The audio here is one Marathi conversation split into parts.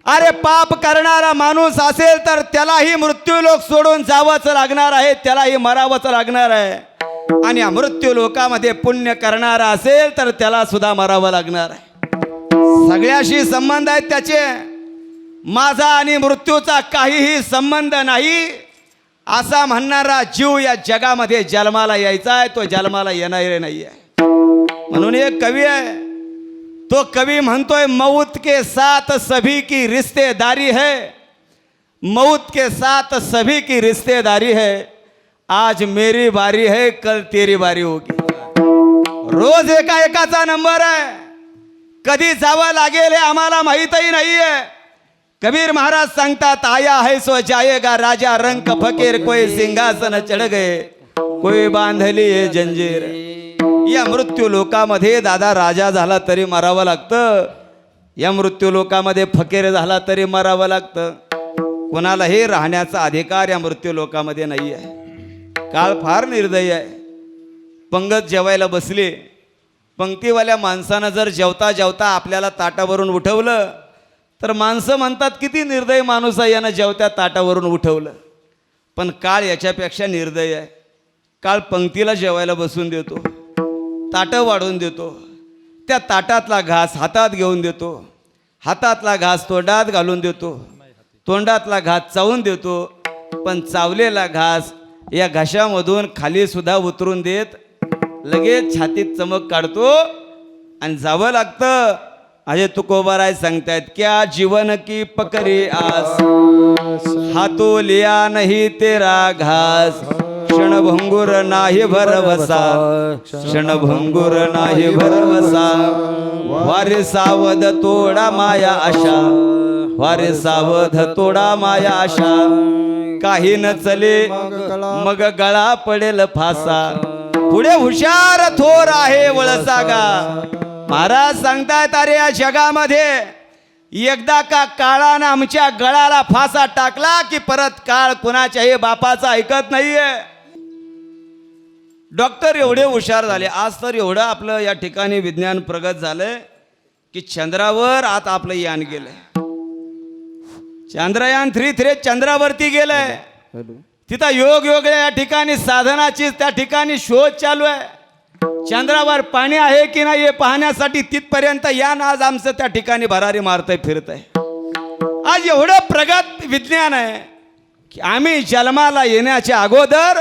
अरे पाप करणारा माणूस असेल तर त्यालाही मृत्यू लोक सोडून जावंच लागणार आहे, त्यालाही मरावंच लागणार आहे. आणि मृत्यू लोकामध्ये पुण्य करणारा असेल तर त्याला सुद्धा मरावं लागणार आहे. सगळ्याशी संबंध आहेत त्याचे. माझा आणि मृत्यूचा काहीही संबंध नाही असा म्हणणारा जीव या जगामध्ये जन्माला यायचा आहे, तो जन्माला येणार नाही आहे. म्हणून एक कवी आहे, तो कवी म्हणतोय मौत के साथ सभी की रिश्तेदारी है, मौत के साथ सभी की रिश्तेदारी है, आज मेरी बारी है कल तेरी बारी होगी. रोज एकाचा नंबर आहे, कधी जावं लागेल हे आम्हाला माहीतही नाहीये. कबीर महाराज सांगतात आया है सो जाएगा राजा रंक फकीर, कोई सिंहासन चढ़ गए कोई बांधली है जंजीर. या मृत्यू लोकामध्ये दादा राजा झाला तरी मरावं लागतं, या मृत्यू लोकामध्ये फकीर झाला तरी मरावं लागतं. कोणालाही राहण्याचा अधिकार या मृत्यू लोकामध्ये नाही आहे. काळ फार निर्दयी आहे. पंगत जेवायला बसली, पंक्तीवाल्या माणसानं जर जेवता जेवता आपल्याला ताटावरून उठवलं तर माणसं म्हणतात किती निर्दयी माणूस आहे, यानं जेवत्या ताटावरून उठवलं. पण काळ याच्यापेक्षा निर्दयी आहे. काळ पंक्तीला जेवायला बसून देतो, ताटं वाढवून देतो, त्या ताटातला घास हातात घेऊन देतो, हातातला घास तोंडात घालून देतो, तोंडातला घास चावून देतो. पण चावलेला घास या घशामधून खाली सुद्धा उतरून देत लगेच छातीत चमक काढतो आणि जावं लागतं. अजय तुकोबाराय सांगतायत क्या जीवन की पकड़ी आस, हाथों लिया नहीं तेरा घास, क्षणभंगुर नाही भरवसा, क्षणभंगुर नाही भरवसा, वारे सावध तोडा माया आशा, वारे सावध तोडा माया आशा, काही न चले मग गळा पडेल फासा, पुढे हुशार थोर आहे वळसागा. महाराज सांगतायत अरे या जगामध्ये एकदा का काळानं आमच्या गळाला फासा टाकला की परत काळ कुणाच्याही बापाचा ऐकत नाहीये. डॉक्टर एवढे हुशार झाले. आज तर एवढं आपलं या ठिकाणी विज्ञान प्रगत झालंय की चंद्रावर आता आपलं यान गेलंय. चंद्रयान 3 चंद्रावरती गेलंय. तिथं योग या ठिकाणी साधनाची त्या ठिकाणी शोध चालू आहे. चंद्रावर पाणी आहे की नाही हे पाहण्यासाठी तिथपर्यंत यान आज आमचं त्या ठिकाणी भरारी मारतंय फिरतंय. आज एवढं प्रगत विज्ञान आहे की आम्ही जन्माला येण्याच्या अगोदर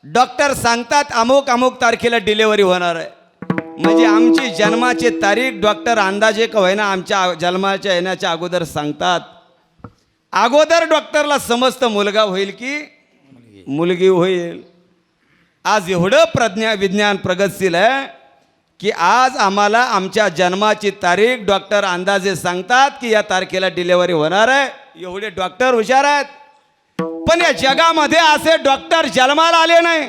डॉक्टर सांगतात अमुक अमुक तारखेला डिलिव्हरी होणार आहे. म्हणजे आमची जन्माची तारीख डॉक्टर अंदाजे का होईना आमच्या जन्माच्या येण्याच्या अगोदर सांगतात. अगोदर डॉक्टरला समजतं मुलगा होईल की मुलगी होईल. आज एवढं विज्ञान प्रगतशील आहे की आज आम्हाला आमच्या जन्माची तारीख डॉक्टर अंदाजे सांगतात की या तारखेला डिलिव्हरी होणार आहे. एवढे डॉक्टर हुशार आहेत. पण या जगामध्ये असे डॉक्टर जन्माला आले नाही,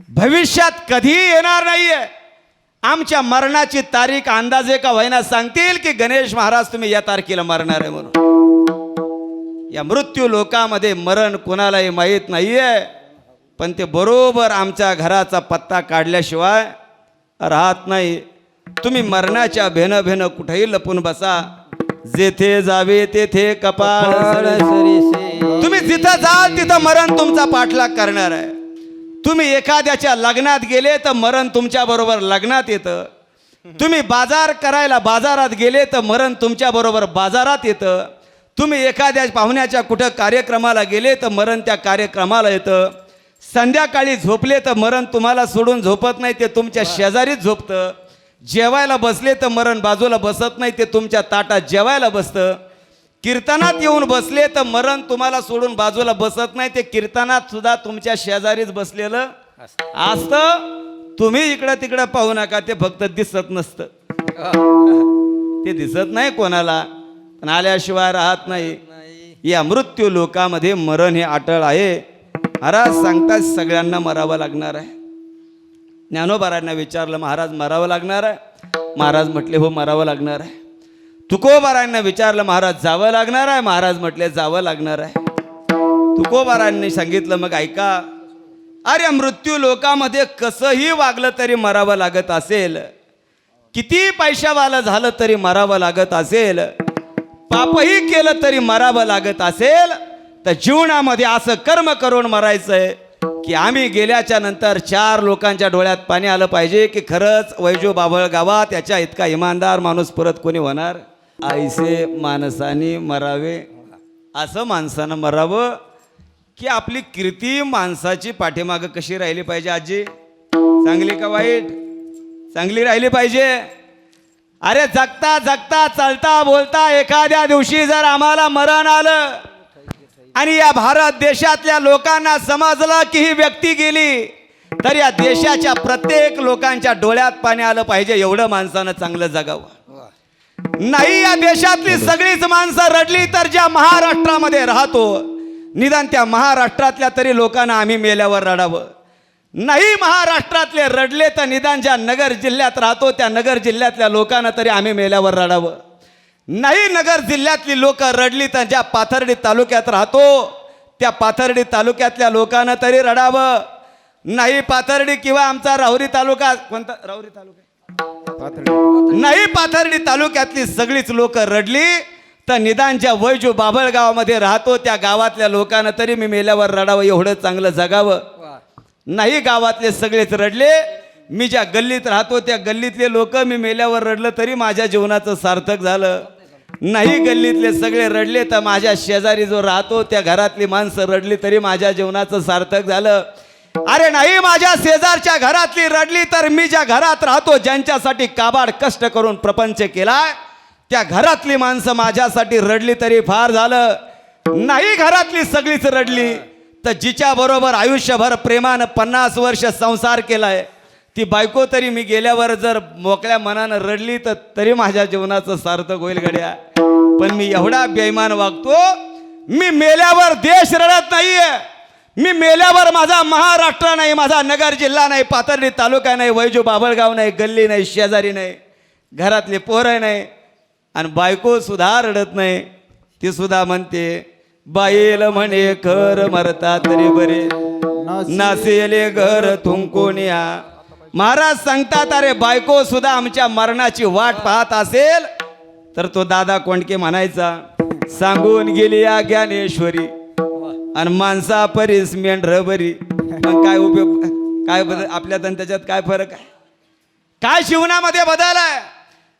भविष्यात कधीही येणार नाहीये. आमच्या मरणाची तारीख अंदाजे का होईना सांगतील की गणेश महाराज तुम्ही या तारखेला मरणार आहे म्हणून. या मृत्यू लोकामध्ये मरण कोणालाही माहीत नाहीये. पण ते बरोबर आमच्या घराचा पत्ता काढल्याशिवाय राहत नाही. तुम्ही मरणाच्या भेन कुठेही लपून बसा, जेथे जावे तेथे कपाळ सरीसे. तुम्ही जिथं जाल तिथं मरण तुमचा पाठलाग करणार आहे. तुम्ही एखाद्याच्या लग्नात गेले तर मरण तुमच्या बरोबर लग्नात येतं. तुम्ही बाजार करायला बाजारात गेले तर मरण तुमच्या बरोबर बाजारात येतं. तुम्ही एखाद्या पाहुण्याच्या कुठं कार्यक्रमाला गेले तर मरण त्या कार्यक्रमाला येतं. संध्याकाळी झोपले तर मरण तुम्हाला सोडून झोपत नाही, ते तुमच्या शेजारीच झोपतं. जेवायला बसले तर मरण बाजूला बसत नाही, ते तुमच्या ताटात जेवायला बसतं. कीर्तनात येऊन बसले तर मरण तुम्हाला सोडून बाजूला बसत नाही, ते कीर्तनात सुद्धा तुमच्या शेजारीच बसलेलं असतं. तुम्ही इकडं तिकडं पाहू नका, ते फक्त दिसत नसतं. ते दिसत नाही कोणाला, पण आल्याशिवाय राहत नाही. या मृत्यू लोकामध्ये मरण हे अटळ आहे. महाराज सांगतात सगळ्यांना मरावं लागणार आहे. ज्ञानोबारांना विचारलं महाराज मरावं लागणार आहे? महाराज म्हटले हो मरावं लागणार आहे. तुकोबारांना विचारलं महाराज जावं लागणार आहे? महाराज म्हटले जावं लागणार आहे. तुकोबारांनी सांगितलं मग ऐका, अरे मृत्यू लोकामध्ये कसंही वागलं तरी मरावं लागत असेल, किती पैशावाला झालं तरी मरावं लागत असेल, पापही केलं तरी मरावं लागत असेल तर जीवनामध्ये असं कर्म करून मरायचंय की आम्ही गेल्याच्या नंतर 4 लोकांच्या डोळ्यात पाणी आलं पाहिजे की खरंच वैजू बाभळ गावात त्याच्या इतका इमानदार माणूस परत कोणी होणार. ऐसे माणसाने मरावे, असं माणसानं मरावं की आपली कीर्ती माणसाची पाठीमागं कशी राहिली पाहिजे. आजी चांगली का वाईट? चांगली राहिली पाहिजे. अरे जगता जगता चालता बोलता एखाद्या दिवशी जर आम्हाला मरण आलं आणि या भारत देशातल्या लोकांना समजलं की ही व्यक्ती गेली तर या देशाच्या प्रत्येक लोकांच्या डोळ्यात पाणी आलं पाहिजे. एवढं माणसानं चांगलं जगावं. नाही या देशातली सगळीच माणसं रडली तर ज्या महाराष्ट्रामध्ये राहतो निदान त्या महाराष्ट्रातल्या तरी लोकांना आम्ही मेल्यावर रडावं. नाही महाराष्ट्रातले रडले तर निदान ज्या नगर जिल्ह्यात राहतो त्या नगर जिल्ह्यातल्या लोकांना तरी आम्ही मेल्यावर रडावं. नाही नगर जिल्ह्यातली लोक रडली तर ज्या पाथर्डी तालुक्यात राहतो त्या पाथर्डी तालुक्यातल्या लोकांना तरी रडावं. नाही पाथर्डी किंवा आमचा राहुरी तालुका, कोणता राहुरी तालुका नाही, पाथर्डी तालुक्यातली सगळीच लोक रडली तर निदान ज्या वैजू बाभळ गावामध्ये राहतो त्या गावातल्या लोकांना तरी मी मेल्यावर रडावं. एवढं चांगलं जगावं. नाही गावातले सगळेच रडले, मी ज्या गल्लीत राहतो त्या गल्लीतले लोक मी मेल्यावर रडलं तरी माझ्या जीवनाचं सार्थक झालं. नाही गल्लीतले सगळे रडले तर माझ्या शेजारी जो राहतो त्या घरातली माणसं रडली तरी माझ्या जीवनाचं सार्थक झालं. अरे नाही माझ्या शेजारच्या घरातली रडली तर मी ज्या घरात राहतो ज्यांच्यासाठी काबाड कष्ट करून प्रपंच केलाय त्या घरातली माणसं माझ्यासाठी रडली तरी फार झालं. नाही घरातली सगळीच रडली तर जिच्या बरोबर आयुष्यभर प्रेमानं 50 वर्ष संसार केलाय ती बायको तरी मी गेल्यावर जर मोकळ्या मनानं रडली तर तरी माझ्या जीवनाचं सार्थक होईल गड्या. पण मी एवढा बेईमान वागतो, मी मेल्यावर देश रडत नाहीये, मी मेल्यावर माझा महाराष्ट्र नाही, माझा नगर जिल्हा नाही, पाथर्डी तालुका नाही, वैजू बाभळगाव नाही, गल्ली नाही, शेजारी नाही, घरातले पोरं नाही आणि बायको सुद्धा रडत नाही. ती सुद्धा म्हणते बाईल म्हणे खर मरता तरी बरे नासेले घर थुंकोनिया. महाराज सांगतात अरे बायको सुद्धा आमच्या मरणाची वाट पाहत असेल तर तो दादा कोंडके म्हणायचा सांगून गेली या ज्ञानेश्वरी आणि माणसा परीस मेंढर बरी. मग काय उपयोग, काय बदल आपल्यात आणि त्याच्यात काय फरक आहे? काय जीवनामध्ये बदल आहे?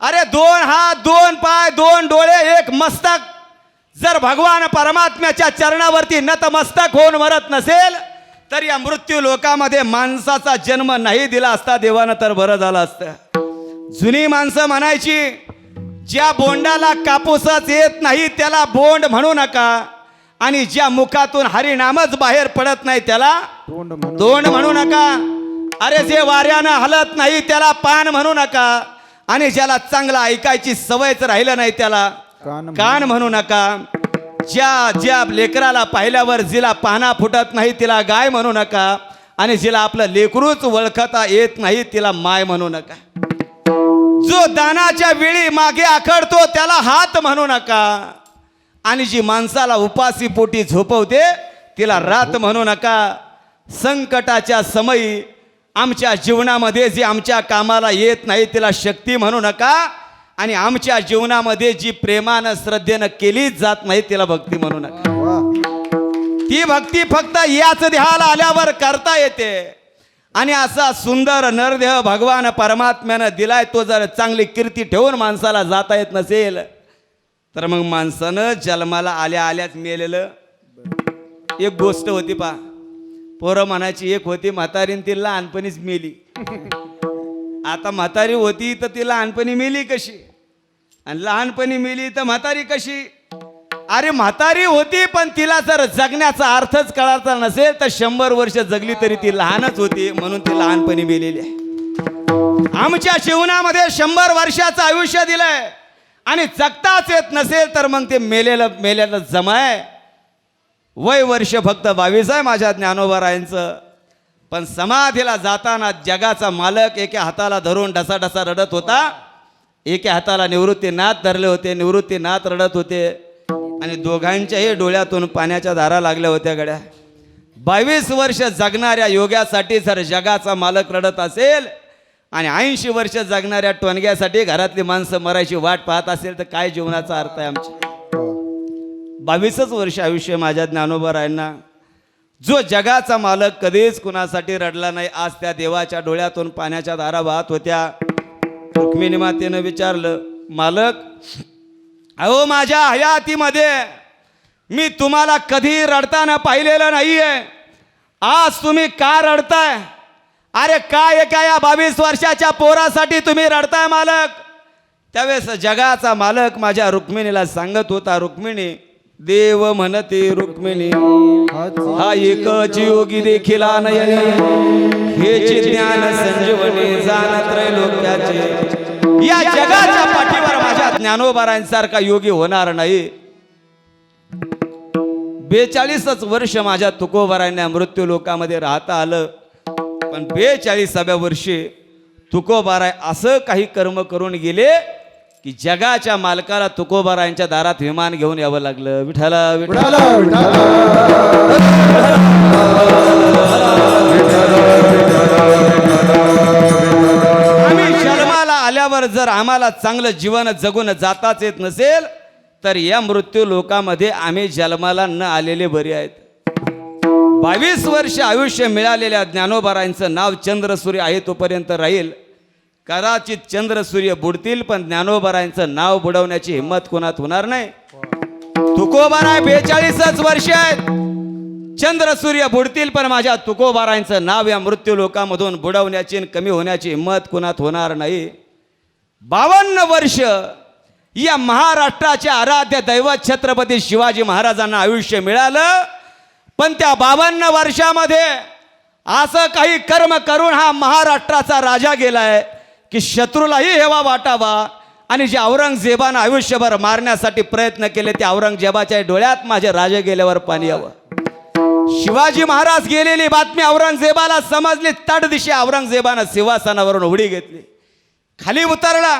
अरे 2 हात 2 पाय 2 डोळे 1 मस्तक जर भगवान परमात्म्याच्या चरणावरती नतमस्तक होऊन मरत नसेल तर या मृत्यू लोकामध्ये माणसाचा जन्म नाही दिला असता देवानं तर बरं झालं असतं. जुनी माणसं म्हणायची ज्या बोंडाला कापूसच येत नाही त्याला बोंड म्हणू नका आणि ज्या मुखातून हरिनामच बाहेर पडत नाही त्याला तोंड म्हणू नका. अरे जे वाऱ्यानं हलत नाही त्याला पान म्हणू नका आणि ज्याला चांगला ऐकायची सवयच राहिलं नाही त्याला कान म्हणू नका. ज्या लेकराला पाहिल्यावर जिला पाना फुटत नाही तिला गाय म्हणू नका आणि जिला आपलं लेकरूच ओळखता येत नाही तिला माय म्हणू नका. जो दानाच्या वेळी मागे आखडतो त्याला हात म्हणू नका आणि जी माणसाला उपासी पोटी झोपवते तिला रात म्हणू नका. संकटाच्या समयी आमच्या जीवनामध्ये जी आमच्या कामाला येत नाही तिला शक्ती म्हणू नका आणि आमच्या जीवनामध्ये जी प्रेमानं श्रद्धेनं केलीच जात नाही तिला भक्ती म्हणू नका. ती भक्ती फक्त याच देहाला आल्यावर करता येते आणि असा सुंदर नरदेह भगवान परमात्म्यानं दिलाय तो जर चांगली कीर्ती ठेवून माणसाला जाता येत नसेल तर मग माणसानं जन्माला आल्या आल्याच मेलेलं. एक गोष्ट होती पा, पोरं म्हणायची एक होती म्हातारीन ती लहानपणीच मेली. आता म्हातारी होती तर ती लहानपणी मेली कशी आणि लहानपणी मेली तर म्हातारी कशी? अरे म्हातारी होती पण तिला जर जगण्याचा अर्थच कळायचा नसेल तर 100 वर्ष जगली तरी ती लहानच होती म्हणून ती लहानपणी मेलेली आहे. आमच्या जीवनामध्ये 100 वर्षाचं आयुष्य दिलंय आणि जगताच येत नसेल तर मग ते मेलेलं जमाय. वय वर्ष फक्त 22 आहे माझ्या ज्ञानोबारायांचं. पण समाधीला जाताना जगाचा मालक एका हाताला धरून ढसाढसा रडत होता, एका हाताला निवृत्तीनाथ धरले होते, निवृत्तीनाथ रडत होते आणि दोघांच्याही डोळ्यातून पाण्याच्या धारा लागल्या होत्या गड्या. 22 वर्ष जगणाऱ्या योग्यासाठी जर जगाचा मालक रडत असेल आणि 80 वर्ष जगणाऱ्या टोनग्यासाठी घरातली माणसं मरायची वाट पाहत असेल तर काय जीवनाचा अर्थ आहे आमच्या? 22च वर्ष आयुष्य माझ्या ज्ञानोबारायांना. जो जगाचा मालक कधीच कुणासाठी रडला नाही, आज त्या देवाच्या डोळ्यातून पाण्याच्या धारा वाहत होत्या. रुक्मिणी मातेनं विचारलं, मालक अहो माझ्या हयातीमध्ये मी तुम्हाला कधी रडताना पाहिलेलं नाहीये, आज तुम्ही का रडताय? अरे काय एका या 22 वर्षाच्या पोरासाठी तुम्ही रडताय मालक? त्यावेळेस जगाचा मालक माझ्या रुक्मिणीला सांगत होता, रुक्मिणी देव म्हणते रुक्मिणी हा एकच योगी देखील नयने, हेचे ज्ञान संजीवनी जाण त्रैलोक्याचे. या जगाच्या पाठीवर माझ्या ज्ञानोबारांसारखा योगी होणार नाही. 42च वर्ष माझ्या तुकोबारांना मृत्यू लोकामध्ये राहता आलं, पण 42व्या वर्षी तुकोबाराय असं काही कर्म करून गेले की जगाच्या मालकाला तुकोबारायांच्या दारात विमान घेऊन यावं लागलं. विठ्ठला विठ्ठला आम्ही जन्माला आल्यावर जर आम्हाला चांगलं जीवन जगून जाताच येत नसेल तर या मृत्यू लोकामध्ये आम्ही जन्माला न आलेले बरे आहेत. 22 वर्ष आयुष्य मिळालेल्या ज्ञानोबारांचं नाव चंद्रसूर्य आहे तोपर्यंत राहील. कदाचित चंद्रसूर्य बुडतील पण ज्ञानोबारांचं नाव बुडवण्याची हिंमत कोणात होणार नाही. तुकोबाराय 42च वर्ष आहेत, चंद्रसूर्य बुडतील पण माझ्या तुकोबारांचं नाव या मृत्यू लोकामधून बुडवण्याची कमी होण्याची हिंमत कोणात होणार नाही. 52 वर्ष या महाराष्ट्राच्या आराध्य दैवत छत्रपती शिवाजी महाराजांना आयुष्य मिळालं, पण त्या 52 वर्षामध्ये असं काही कर्म करून हा महाराष्ट्राचा राजा गेलाय की शत्रूलाही हेवा वाटावा. आणि जे औरंगजेबानं आयुष्यभर मारण्यासाठी प्रयत्न केले त्या औरंगजेबाच्या डोळ्यात माझे राजे गेल्यावर पाणी यावं. शिवाजी महाराज गेलेली बातमी औरंगजेबाला समजली, तट दिशे औरंगजेबानं सिंहासनावरून उडी घेतली, खाली उतरला.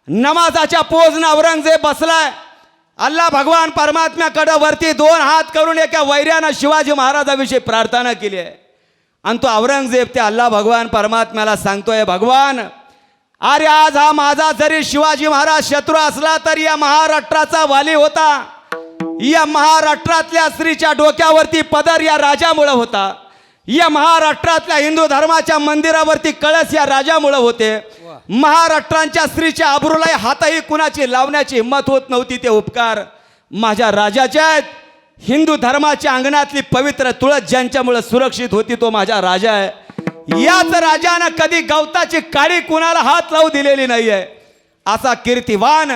नमाजाच्या पोजनं औरंगजेब बसलाय. अल्लाह भगवान परमात्म्याकडे वरती 2 हात करून एका वैर्यानं शिवाजी महाराजाविषयी प्रार्थना केली आहे. आणि तो औरंगजेब त्या अल्लाह भगवान परमात्म्याला सांगतोय, भगवान अरे आज हा माझा जरी शिवाजी महाराज शत्रू असला तरी या महाराष्ट्राचा वाली होता. या महाराष्ट्रातल्या स्त्रीच्या डोक्यावरती पदर या राजामुळे होता. या महाराष्ट्रातल्या हिंदू धर्माच्या मंदिरावरती कळस या राजामुळे होते. महाराष्ट्रांच्या स्त्रीच्या अब्रूला हातही कुणाची लावण्याची हिंमत होत नव्हती. ते उपकार माझ्या राजाच्या आहेत. हिंदू धर्माच्या अंगणातली पवित्र तुळस ज्यांच्यामुळे सुरक्षित होती तो माझा राजा आहे. याच राजानं कधी गवताची काडी कुणाला हात लावू दिलेली नाहीये. असा कीर्तिवान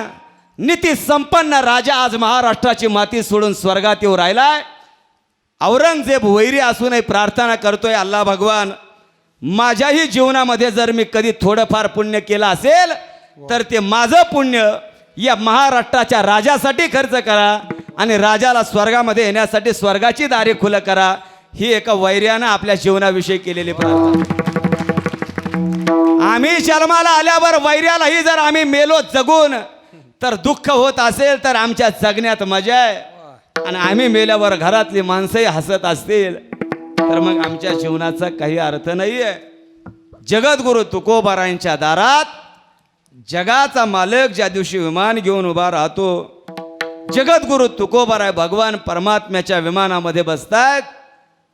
नीती संपन्न राजा आज महाराष्ट्राची माती सोडून स्वर्गात येऊ राहिलाय. औरंगजेब वैरी असूनही प्रार्थना करतोय, अल्लाह भगवान माझ्याही जीवनामध्ये जर मी कधी थोडंफार पुण्य केलं असेल तर ते माझं पुण्य या महाराष्ट्राच्या राजासाठी खर्च करा आणि राजाला स्वर्गामध्ये येण्यासाठी स्वर्गाची दारे खुलं करा. ही एका वैर्यानं आपल्या जीवनाविषयी केलेली प्रार्थना. आम्ही जन्माला आल्यावर वैर्यालाही जर आम्ही मेलो जगून तर दुःख होत असेल तर आमच्या जगण्यात मजा आहे. आणि आम्ही मेल्यावर घरातली माणसंही हसत असतील तर मग आमच्या जीवनाचा काही अर्थ नाही आहे. जगद्गुरु तुकोबारायांच्या दारात जगाचा मालक ज्या दिवशी विमान घेऊन उभा राहतो, जगद्गुरु तुकोबाराय भगवान परमात्म्याच्या विमानामध्ये बसतायत.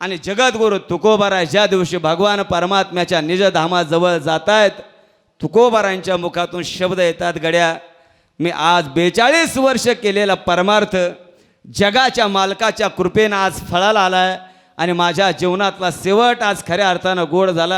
आणि जगद्गुरु तुकोबाराय ज्या दिवशी भगवान परमात्म्याच्या निजधामाजवळ जात आहेत, तुकोबारायांच्या मुखातून शब्द येतात, गड्या मी आज 42 वर्ष केलेला परमार्थ जगाच्या मालकाच्या कृपेनं आज फळाला आलाय आणि माझ्या जीवनातला शेवट आज खऱ्या अर्थानं गोड झाला.